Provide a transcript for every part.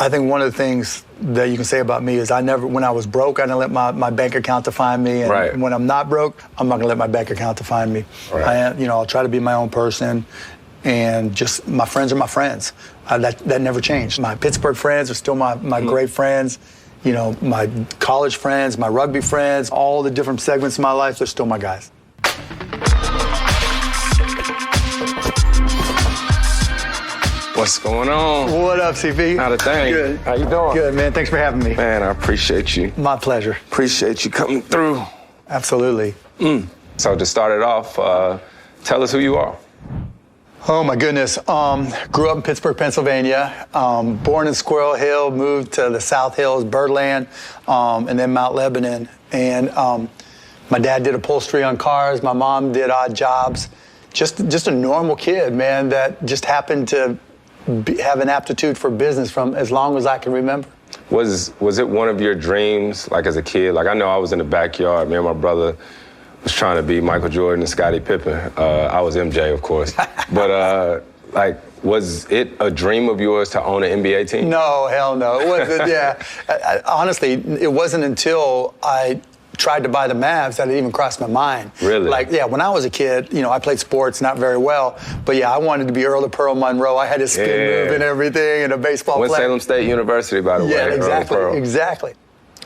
I think one of the things that you can say about me is when I was broke, I didn't let my bank account define me. And when I'm not broke, I'm not gonna let my bank account define me. I'll try to be my own person, and just my friends are my friends. That never changed. My Pittsburgh friends are still my great friends. My college friends, my rugby friends, all the different segments of my life, they're still my guys. What's going on? What up, CP? How the thing? Good. How you doing? Good, man. Thanks for having me. Man, I appreciate you. My pleasure. Appreciate you coming through. Absolutely. So to start it off, tell us who you are. Oh, my goodness. Grew up in Pittsburgh, Pennsylvania. Born in Squirrel Hill, moved to the South Hills, Birdland, and then Mount Lebanon. And my dad did upholstery on cars. My mom did odd jobs. Just a normal kid, man, that just happened to have an aptitude for business from as long as I can remember. Was it one of your dreams, like as a kid? Like I know I was in the backyard. Me and my brother was trying to be Michael Jordan and Scottie Pippen. I was MJ, of course. But was it a dream of yours to own an NBA team? No, hell no. It wasn't. Yeah, honestly, it wasn't until I tried to buy the Mavs that it even crossed my mind. Really? When I was a kid, I played sports not very well, but I wanted to be Earl of Pearl Monroe. I had a spin move and everything, and a baseball player. Salem State University, by the way. Yeah, exactly.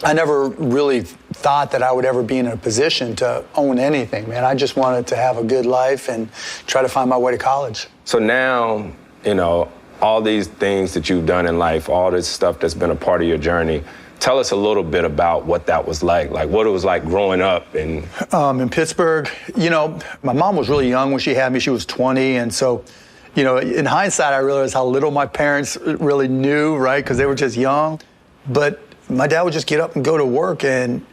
I never really thought that I would ever be in a position to own anything, man. I just wanted to have a good life and try to find my way to college. So now, all these things that you've done in life, all this stuff that's been a part of your journey, tell us a little bit about what that was like what it was like growing up in Pittsburgh. My mom was really young when she had me. She was 20, and so, in hindsight, I realized how little my parents really knew, right? Because they were just young. But my dad would just get up and go to work, and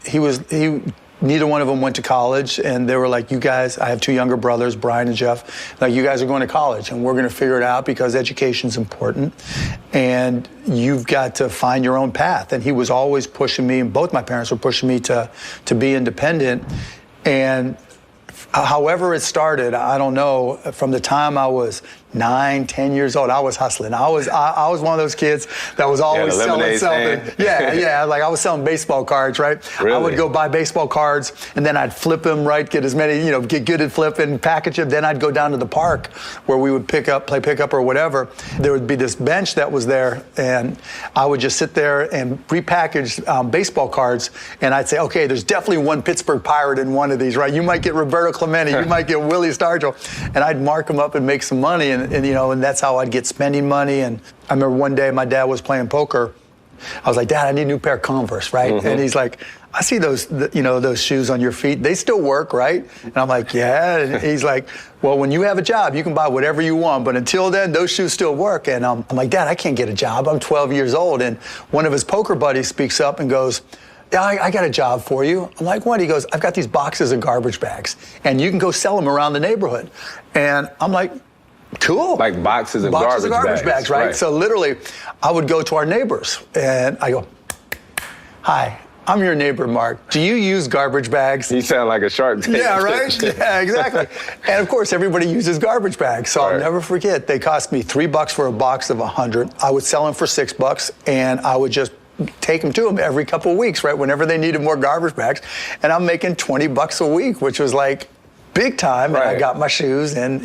neither one of them went to college, and they were like, you guys, I have two younger brothers, Brian and Jeff, like, you guys are going to college, and we're going to figure it out because education's important, and you've got to find your own path. And he was always pushing me, and both my parents were pushing me to be independent. And however it started, I don't know, from the time I was 9, 10 years old, I was hustling. I was one of those kids that was always selling something. Yeah. Like I was selling baseball cards, right? Really? I would go buy baseball cards, and then I'd flip them, right? Get as many, get good at flipping, package them. Then I'd go down to the park where we would play pickup or whatever. There would be this bench that was there, and I would just sit there and repackage baseball cards, and I'd say, okay, there's definitely one Pittsburgh Pirate in one of these, right? You might get Roberto Clemente, you might get Willie Stargell, and I'd mark them up and make some money. And that's how I'd get spending money. And I remember one day my dad was playing poker. I was like, Dad, I need a new pair of Converse, right? And he's like, I see those shoes on your feet. They still work, right? And I'm like, yeah. And he's like, well, when you have a job, you can buy whatever you want. But until then, those shoes still work. And I'm like, Dad, I can't get a job. I'm 12 years old. And one of his poker buddies speaks up and goes, yeah, I got a job for you. I'm like, what? He goes, I've got these boxes of garbage bags, and you can go sell them around the neighborhood. And I'm like, cool. Like boxes of garbage bags, right? So literally, I would go to our neighbors, and I go, hi, I'm your neighbor, Mark. Do you use garbage bags? You sound like a Shark Tank. Yeah, right? Yeah, exactly. And of course, everybody uses garbage bags. So I'll never forget, they cost me $3 for a box of 100. I would sell them for $6, and I would just take them to them every couple of weeks, right? Whenever they needed more garbage bags. And I'm making $20 a week, which was like big time. And I got my shoes, and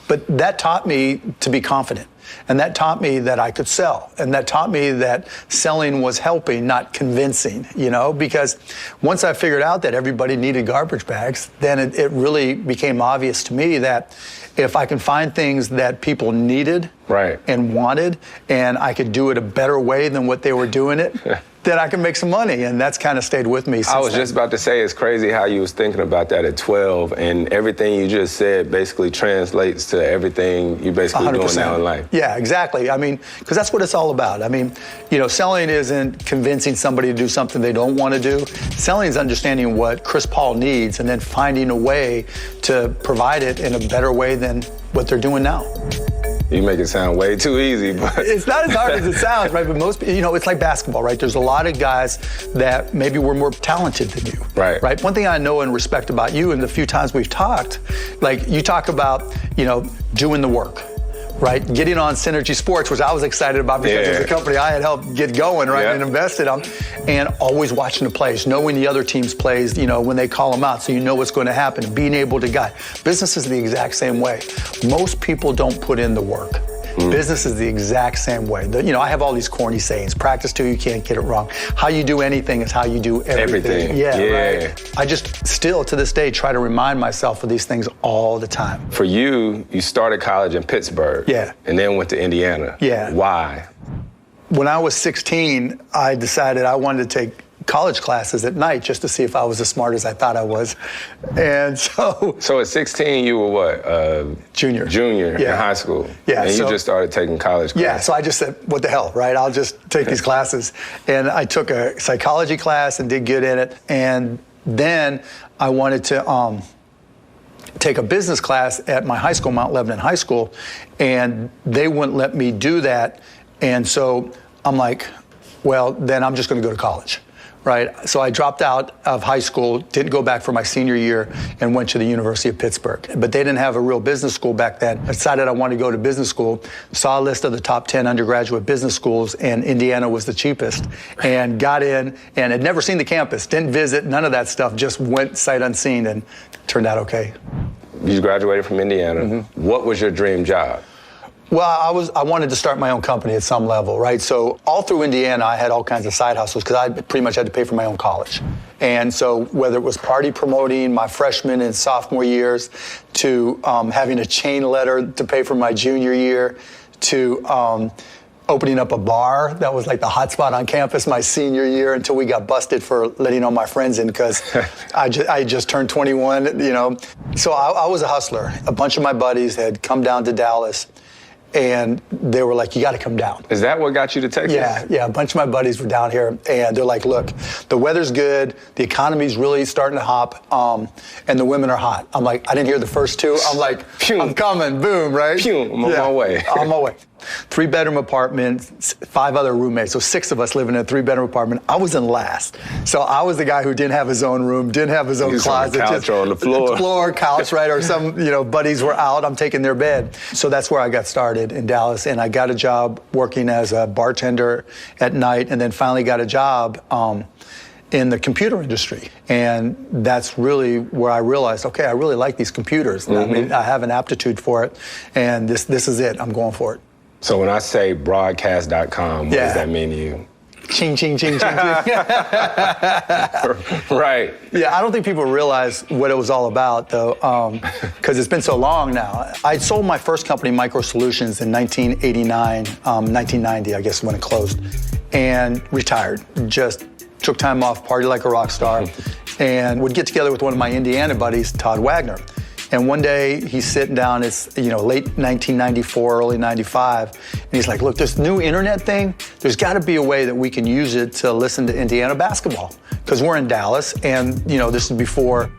but that taught me to be confident. And that taught me that I could sell. And that taught me that selling was helping, not convincing, because once I figured out that everybody needed garbage bags, then it really became obvious to me that if I can find things that people needed and wanted, and I could do it a better way than what they were doing it, then I can make some money. And that's kind of stayed with me since I was just about to say, it's crazy how you was thinking about that at 12, and everything you just said basically translates to everything you basically 100%. Doing now in life. Yeah, exactly. I mean, because that's what it's all about. I mean, selling isn't convincing somebody to do something they don't want to do. Selling is understanding what Chris Paul needs and then finding a way to provide it in a better way than what they're doing now. You make it sound way too easy, but it's not as hard as it sounds, right? But most, it's like basketball, right? There's a lot of guys that maybe were more talented than you, right? One thing I know and respect about you, and the few times we've talked, like you talk about, doing the work. right? Getting on Synergy Sports, which I was excited about because it was a company I had helped get going, right, and invested on, and always watching the plays, knowing the other team's plays, when they call them out, so you know what's going to happen, being able to guide. Business is the exact same way. Most people don't put in the work. Business is the exact same way. I have all these corny sayings. Practice till you can't get it wrong. How you do anything is how you do everything. Yeah, right. I just still, to this day, try to remind myself of these things all the time. For you, you started college in Pittsburgh. Yeah. And then went to Indiana. Yeah. Why? When I was 16, I decided I wanted to take college classes at night just to see if I was as smart as I thought I was. And so at 16, you were what? Junior in high school. Yeah. And you just started taking college classes. Yeah, so I just said, what the hell, right? I'll just take these classes. And I took a psychology class and did good in it. And then I wanted to take a business class at my high school, Mount Lebanon High School, and they wouldn't let me do that. And so I'm like, well, then I'm just going to go to college. Right, so I dropped out of high school, didn't go back for my senior year, and went to the University of Pittsburgh. But they didn't have a real business school back then. I decided I wanted to go to business school, saw a list of the top 10 undergraduate business schools, and Indiana was the cheapest, and got in, and had never seen the campus, didn't visit, none of that stuff, just went sight unseen, and turned out okay. You graduated from Indiana. What was your dream job? Well, I wanted to start my own company at some level, right? So all through Indiana, I had all kinds of side hustles because I pretty much had to pay for my own college. And so whether it was party promoting my freshman and sophomore years, to having a chain letter to pay for my junior year, to opening up a bar that was like the hot spot on campus my senior year until we got busted for letting all my friends in because I just turned 21, So I was a hustler. A bunch of my buddies had come down to Dallas, and they were like, you got to come down. Is that what got you to Texas? Yeah. A bunch of my buddies were down here, and they're like, look, the weather's good, the economy's really starting to hop, and the women are hot. I'm like, I didn't hear the first two. I'm like, I'm coming, boom, right? I'm on my way. On my way. 3-bedroom apartment, 5 other roommates, so 6 of us living in a 3-bedroom apartment. I was in last. So I was the guy who didn't have his own room, didn't have his own closet. On the couch or on the floor. Floor, couch, right? Or some, buddies were out, I'm taking their bed. So that's where I got started in Dallas, and I got a job working as a bartender at night, and then finally got a job in the computer industry. And that's really where I realized, okay, I really like these computers. I mean, I have an aptitude for it, and this is it. I'm going for it. So when I say broadcast.com, what does that mean to you? Ching, ching, ching, ching, ching. Right. Yeah, I don't think people realize what it was all about, though, because it's been so long now. I sold my first company, Micro Solutions, in 1989, 1990, I guess, when it closed, and retired. Just took time off, partied like a rock star, and would get together with one of my Indiana buddies, Todd Wagner. And one day he's sitting down, it's late 1994, early 95, and he's like, look, this new internet thing, there's gotta be a way that we can use it to listen to Indiana basketball. Because we're in Dallas, and this is before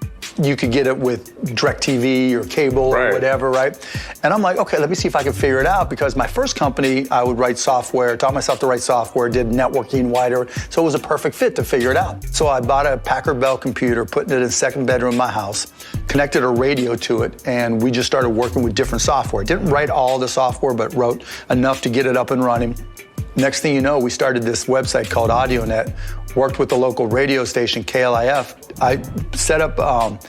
you could get it with DirecTV or cable or whatever, right? And I'm like, okay, let me see if I can figure it out, because my first company, I would write software, taught myself to write software, did networking wider, so it was a perfect fit to figure it out. So I bought a Packard Bell computer, putting it in the second bedroom of my house, connected a radio to it, and we just started working with different software. Didn't write all the software, but wrote enough to get it up and running. Next thing you know, we started this website called AudioNet, worked with the local radio station, KLIF. I set up a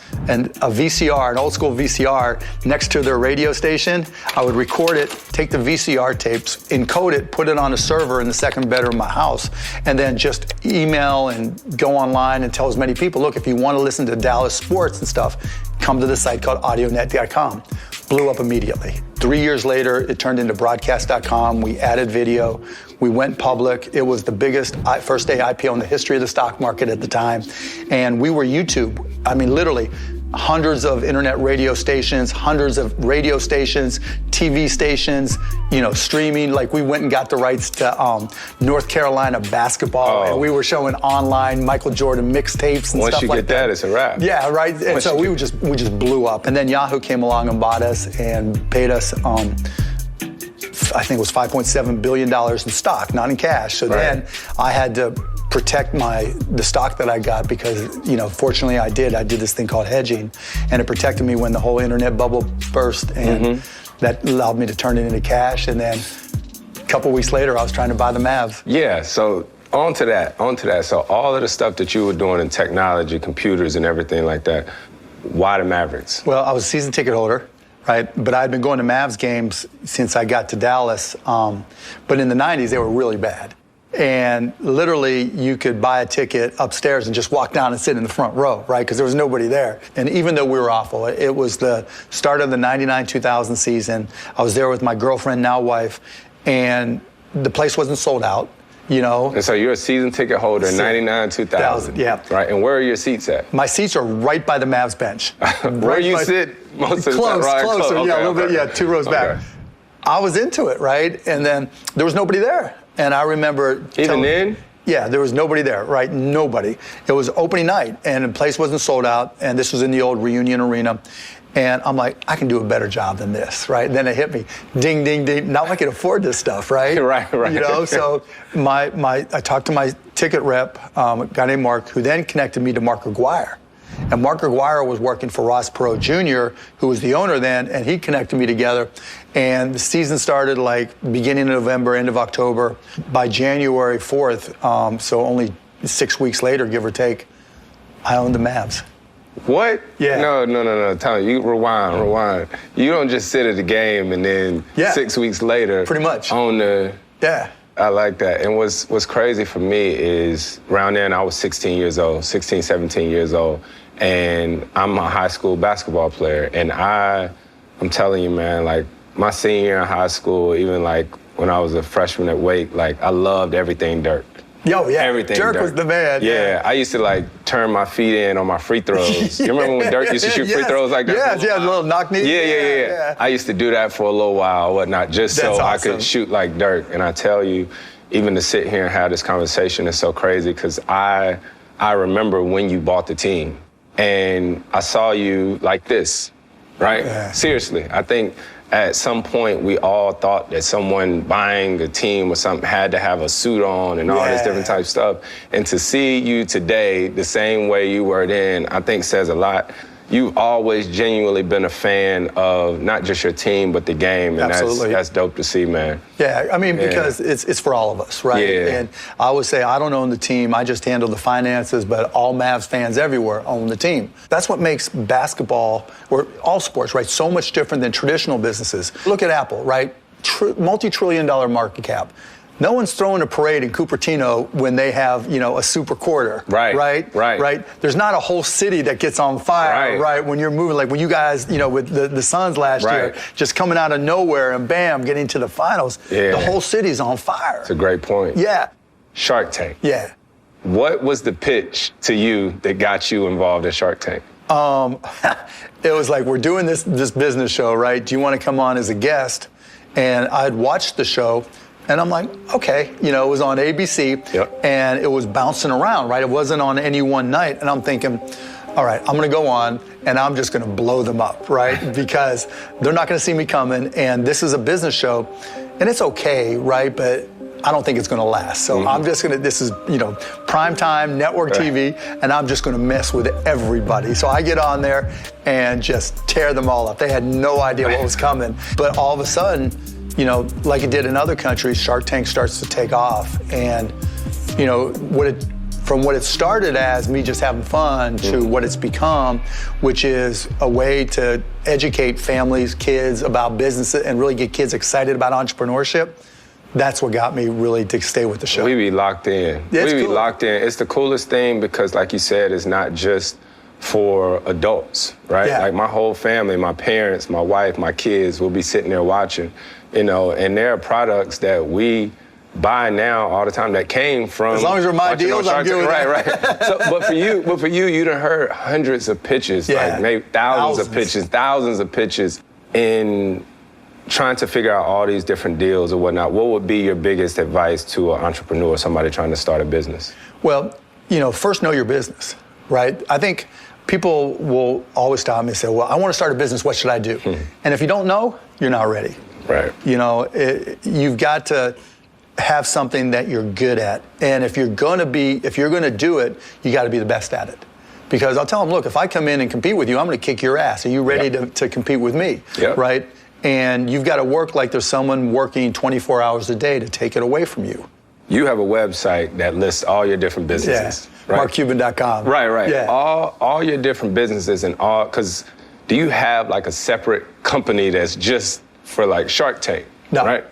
VCR, an old school VCR, next to their radio station. I would record it, take the VCR tapes, encode it, put it on a server in the second bedroom of my house, and then just email and go online and tell as many people, look, if you want to listen to Dallas sports and stuff, come to the site called audionet.com. Blew up immediately. 3 years later, it turned into broadcast.com. We added video. We went public. It was the biggest first day IPO in the history of the stock market at the time. And we were YouTube. I mean, literally, hundreds of internet radio stations, hundreds of radio stations, TV stations, streaming. Like, we went and got the rights to North Carolina basketball, and we were showing online Michael Jordan mixtapes and stuff like that. Once you get that, it's a wrap. Yeah, right. And so we just blew up. And then Yahoo came along and bought us and paid us, I think it was $5.7 billion in stock, not in cash. So then I had to protect the stock that I got, because fortunately I did this thing called hedging, and it protected me when the whole internet bubble burst, and that allowed me to turn it into cash. And then a couple weeks later, I was trying to buy the Mavs. Yeah, so on to that. So all of the stuff that you were doing in technology, computers and everything like that, why the Mavericks? Well, I was a season ticket holder, right? But I'd been going to Mavs games since I got to Dallas. But in the 90s, they were really bad. And literally, you could buy a ticket upstairs and just walk down and sit in the front row, right? Because there was nobody there. And even though we were awful, it was the start of the 99-2000 season. I was there with my girlfriend, now wife, and the place wasn't sold out, you know. And so you're a season ticket holder in 99-2000. Yeah. Right, and where are your seats at? My seats are right by the Mavs bench. Where you sit most of the time? Closer, Okay, yeah, a little bit, yeah, 2 rows back. I was into it, right? And then there was nobody there. And I remember... Even then? Yeah, there was nobody there, right? Nobody. It was opening night, and the place wasn't sold out, and this was in the old Reunion Arena. And I'm like, I can do a better job than this, right? And then it hit me, ding, ding, ding. Now I can afford this stuff, right? Right. You know, so I talked to my ticket rep, a guy named Mark, who then connected me to Mark Aguirre. And Mark Aguirre was working for Ross Perot Jr., who was the owner then, and he connected me together. And the season started like beginning of November, end of October. By January 4th, so only 6 weeks later, give or take, I owned the Mavs. What? Yeah. No. Tell me, you rewind. You don't just sit at the game and then 6 weeks later, pretty much own the. Yeah. I like that. And what's crazy for me is around then I was 17 years old. And I'm a high school basketball player. And I'm telling you, man, like my senior year in high school, even like when I was a freshman at Wake, like I loved everything Dirk. Yo, yeah. Everything Dirk was the man. Yeah, I used to like turn my feet in on my free throws. You remember when Dirk used to shoot free throws like that? Yeah, a little knock knee. Yeah. I used to do that for a little while or whatnot, just so I could shoot like Dirk. And I tell you, even to sit here and have this conversation is so crazy because I remember when you bought the team and I saw you like this, right? Yeah. Seriously, I think at some point we all thought that someone buying a team or something had to have a suit on and all this different type of stuff. And to see you today the same way you were then, I think says a lot. You've always genuinely been a fan of not just your team, but the game. And that's dope to see, man. Yeah, I mean, because it's for all of us, right? Yeah. And I always say, I don't own the team, I just handle the finances, but all Mavs fans everywhere own the team. That's what makes basketball, or all sports, right, so much different than traditional businesses. Look at Apple, right? Multi-trillion-dollar market cap. No one's throwing a parade in Cupertino when they have, you know, a super quarter. Right. There's not a whole city that gets on fire, right? When you're moving, like when you guys, you know, with the Suns last year, just coming out of nowhere and bam, getting to the finals. Yeah. The whole city's on fire. It's a great point. Yeah. Shark Tank. Yeah. What was the pitch to you that got you involved in Shark Tank? It was like, we're doing this business show, right? Do you want to come on as a guest? And I'd watched the show. And I'm like, okay, you know, it was on ABC, and it was bouncing around, right? It wasn't on any one night. And I'm thinking, all right, I'm going to go on, and I'm just going to blow them up, right? Because they're not going to see me coming, and this is a business show, and it's okay, right? But I don't think it's going to last. So I'm just going to, this is, you know, primetime network TV, and I'm just going to mess with everybody. So I get on there and just tear them all up. They had no idea what was coming. But all of a sudden, you know, like it did in other countries, Shark Tank starts to take off. And, you know, from what it started as me just having fun to what it's become, which is a way to educate families, kids about business and really get kids excited about entrepreneurship. That's what got me really to stay with the show. We be locked in. Locked in. It's the coolest thing because, like you said, it's not just for adults, right? Yeah. Like my whole family, my parents, my wife, my kids will be sitting there watching, you know, and there are products that we buy now all the time that came from. As long as they're my deals, I'm good with that. Right. So, but for you, you done heard hundreds of pitches, like maybe thousands of pitches in trying to figure out all these different deals or whatnot. What would be your biggest advice to an entrepreneur, somebody trying to start a business? Well, you know, first know your business, right? I think people will always stop me and say, well, I want to start a business, what should I do? And if you don't know, you're not ready. Right. You know, you've got to have something that you're good at. And if you're going to do it, you got to be the best at it. Because I'll tell them, look, if I come in and compete with you, I'm going to kick your ass. Are you ready to compete with me? Yep. Right? And you've got to work like there's someone working 24 hours a day to take it away from you. You have a website that lists all your different businesses. Yeah, right? MarkCuban.com. Right. Yeah. All your different businesses and all, because do you have like a separate company that's just for like Shark Tank? No, right?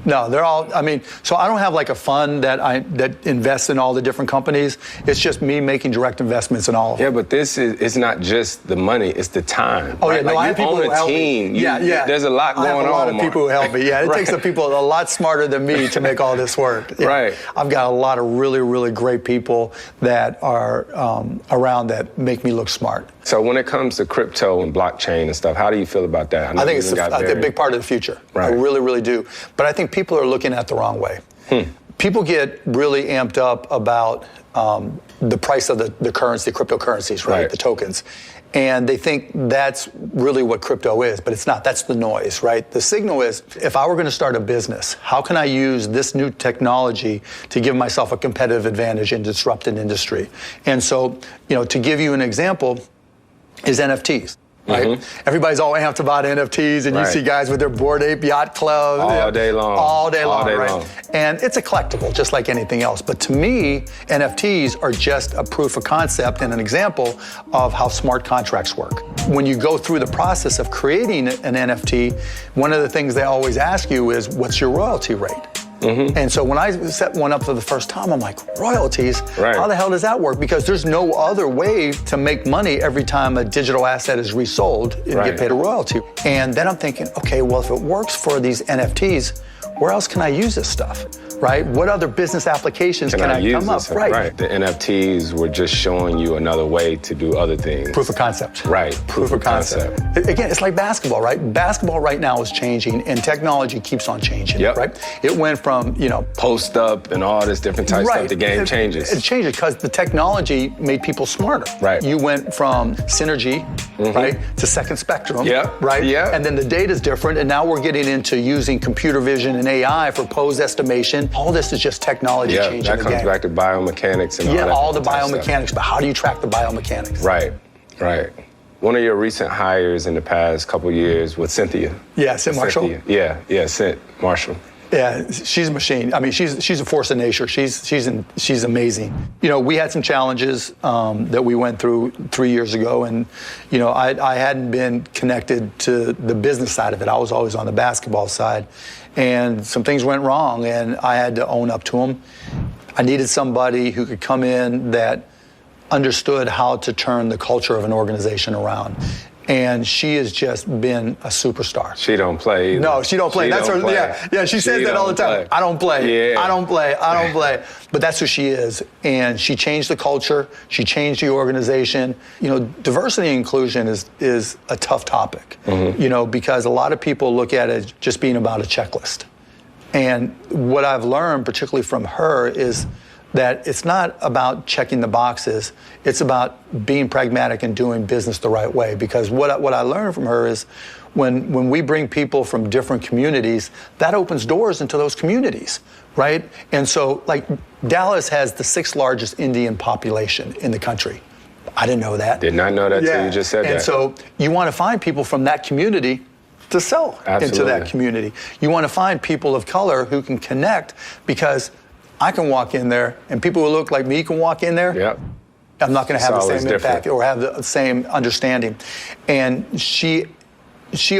No, they're all, I mean, so I don't have like a fund that invests in all the different companies. It's just me making direct investments in all of them. Yeah, but it's not just the money, it's the time. Oh, right? yeah, no, like I have people who help me. Yeah. There's a lot going on. I have a lot of people who help me. Yeah, it takes the people a lot smarter than me to make all this work. Yeah. Right. I've got a lot of really, really great people that are around that make me look smart. So when it comes to crypto and blockchain and stuff, how do you feel about that? I think it's a big part of the future. Right. I really, really do. But I think people are looking at the wrong way. People get really amped up about the price of the currency, cryptocurrencies, right? The tokens. And they think that's really what crypto is, but it's not. That's the noise, right? The signal is, if I were going to start a business, how can I use this new technology to give myself a competitive advantage and disrupt an industry? And so, to give you an example, is NFTs. Right? Everybody's all amped about NFTs, and you see guys with their Bored Ape Yacht Club. All day long. All day long, right? And it's a collectible, just like anything else. But to me, NFTs are just a proof of concept and an example of how smart contracts work. When you go through the process of creating an NFT, one of the things they always ask you is, what's your royalty rate? And so when I set one up for the first time, I'm like, royalties? How the hell does that work? Because there's no other way to make money every time a digital asset is resold and get paid a royalty. And then I'm thinking, okay, well, if it works for these NFTs, where else can I use this stuff? Right? What other business applications can I come up? Right. The NFTs were just showing you another way to do other things. Proof of concept. Right. Proof of concept. Again, it's like basketball, right? Basketball right now is changing, and technology keeps on changing, right? It went from, post up and all this different type stuff. The game changes. It changes because the technology made people smarter. Right. You went from synergy, right, to second spectrum, right? Yeah. And then the data's different, and now we're getting into using computer vision and AI for pose estimation. All this is just technology changing the game. That comes back to biomechanics and all that. All the biomechanics, but how do you track the biomechanics? Right. One of your recent hires in the past couple years was Cynthia. Yeah, Cynthia Marshall. Cynthia Marshall. Yeah, she's a machine. I mean, she's a force of nature. She's amazing. We had some challenges that we went through 3 years ago, and I hadn't been connected to the business side of it. I was always on the basketball side, and some things went wrong, and I had to own up to them. I needed somebody who could come in that understood how to turn the culture of an organization around. And she has just been a superstar. She don't play either. No, she don't play. That's her. Yeah. She says that all the time. I don't play. I don't play. But that's who she is. And she changed the culture. She changed the organization. Diversity and inclusion is a tough topic. Because a lot of people look at it as just being about a checklist. And what I've learned, particularly from her, is that it's not about checking the boxes. It's about being pragmatic and doing business the right way. Because what I learned from her is when we bring people from different communities, that opens doors into those communities, right? And so, like, Dallas has the 6th largest Indian population in the country. I didn't know that. Did not know that till you just said that. And so you want to find people from that community to sell into that community. You want to find people of color who can connect, because I can walk in there, and people who look like me can walk in there. Yep. I'm not going to have the same impact different. or have the same understanding. And she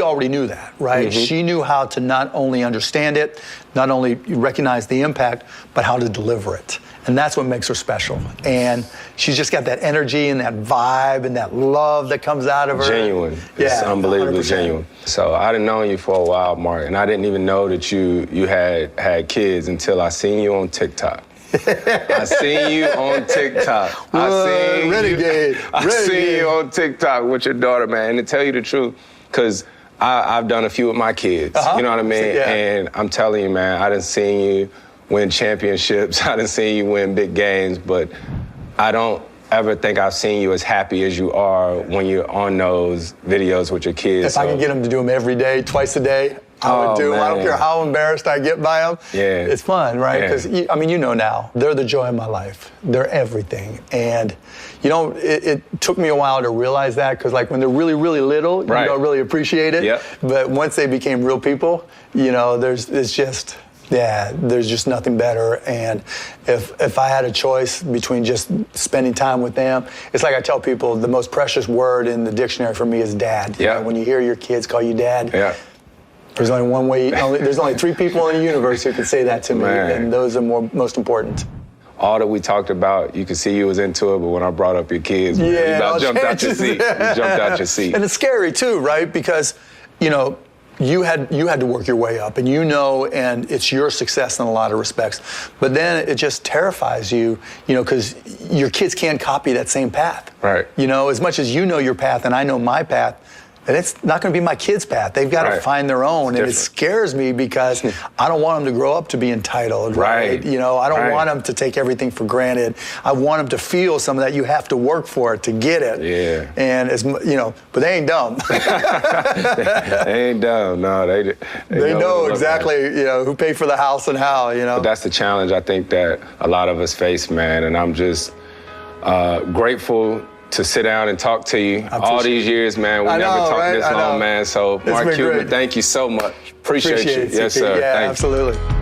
already knew that, right? She knew how to not only understand it, not only recognize the impact, but how to deliver it. And that's what makes her special. And she's just got that energy and that vibe and that love that comes out of her. Genuine. It's unbelievably 100%. genuine. So I didn't know you for a while, Mark, and I didn't even know that you had kids until I seen you on TikTok. I seen you on TikTok. I seen you on TikTok with your daughter, man. And to tell you the truth, because I've done a few with my kids, you know what I mean? And I'm telling you, man, I done seen you win championships. I done seen you win big games, but I don't ever think I've seen you as happy as you are when you're on those videos with your kids. If I can get them to do them every day, twice a day, I would do. Man. I don't care how embarrassed I get by them. Yeah. It's fun, right? Yeah. Because, I mean, you know now, they're the joy of my life. They're everything. And, you know, it took me a while to realize that because, like, when they're really, really little, Right. you don't really appreciate it. Yep. But once they became real people, you know, there's just nothing better. And if I had a choice between just spending time with them, it's like I tell people, the most precious word in the dictionary for me is dad. You Yeah. know, when you hear your kids call you dad, Yeah. there's only one way. There's only 3 people in the universe who can say that to me, Man. and those are most important. All that we talked about, you could see you was into it, but when I brought up your kids, man, you about jumped out your seat. You jumped out your seat. And it's scary too, right? Because, you know, you had to work your way up, and and it's your success in a lot of respects. But then it just terrifies you, you know, because your kids can't copy that same path. Right. You know, as much as you know your path and I know my path, and it's not going to be my kids' path. They've got to Right. find their own, and it different. scares me because I don't want them to grow up to be entitled. Right. You know, I don't Right. want them to take everything for granted. I want them to feel some of that. You have to work for it to get it. Yeah. And you know, but they ain't dumb. They ain't dumb. No, they know what to look exactly, like. you know, who paid for the house and how. You know. But that's the challenge I think that a lot of us face, man. And I'm just grateful to sit down and talk to you all these years, man. We I never know, talked right? this I long, know. man. So, It's Mark been Cuban, great. thank you so much. Appreciate you. it, Yes, CP. sir. Yeah, Thank you. absolutely.